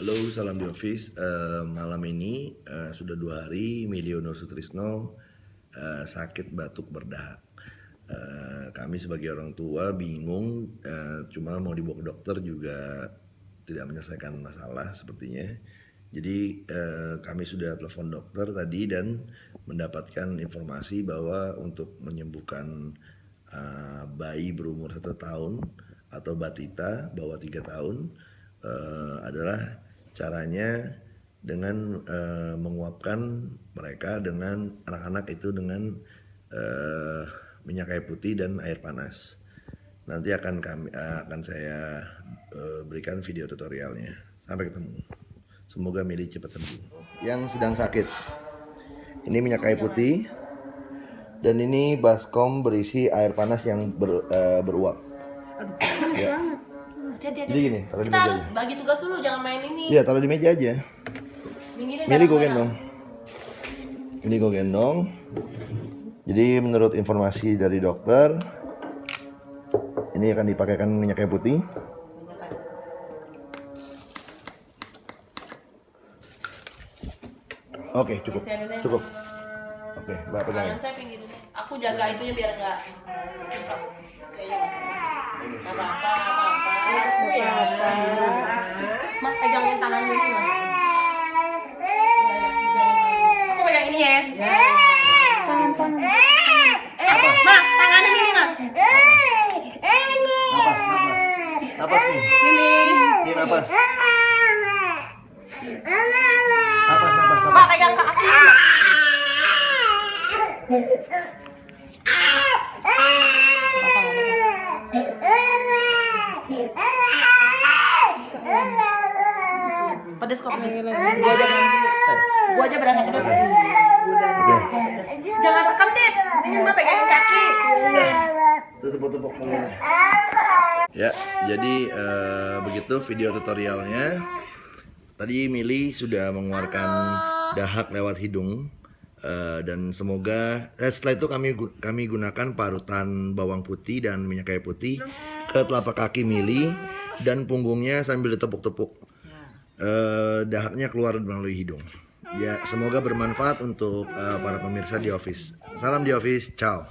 Halo, salam di office. Malam ini sudah 2 hari Miliono Sutrisno sakit batuk berdahak. Kami sebagai orang tua bingung, cuma mau dibawa ke dokter juga tidak menyelesaikan masalah sepertinya. Jadi kami sudah telepon dokter tadi dan mendapatkan informasi bahwa untuk menyembuhkan bayi berumur 1 tahun atau batita bawah 3 tahun adalah caranya dengan menguapkan mereka dengan anak-anak itu dengan minyak kayu putih dan air panas. Nanti akan saya berikan video tutorialnya. Sampai ketemu. Semoga Mili cepat sembuh. Yang sedang sakit, ini minyak kayu putih dan ini baskom berisi air panas yang beruap. Ya. Jadi gini, taruh di kita meja harus aja. bagi tugas dulu, jangan main ini. Iya, taruh di meja aja. Mili gue gendong. Mili gue gendong. Jadi menurut informasi dari dokter, ini akan dipakaikan minyak kayu putih. Oke, cukup. Cukup. Oke, Mbak pegangin. Saya pingin. Aku jaga itunya biar enggak. Apa-apa. Mak, pegangin tangan dulu. Aku pegang ini ya. Mak, tangannya Mili, Mak. Napas, napas. Napas nih. Mili. Ini napas. Napas, napas, Mak, napas. pegang kaki. Pedes kok, pedes. Gua aja berasa pedes. Oke. Jangan rekam deh. Ini mah pegangin kaki. Terus tepuk-tepuk mulai. Ya, jadi begitu video tutorialnya. Tadi Mili sudah mengeluarkan dahak lewat hidung. Dan semoga setelah itu kami gunakan parutan bawang putih dan minyak kayu putih ke telapak kaki Mili dan punggungnya sambil ditepuk-tepuk. Dahaknya keluar melalui hidung. Ya, semoga bermanfaat untuk para pemirsa di office. Salam di office, ciao.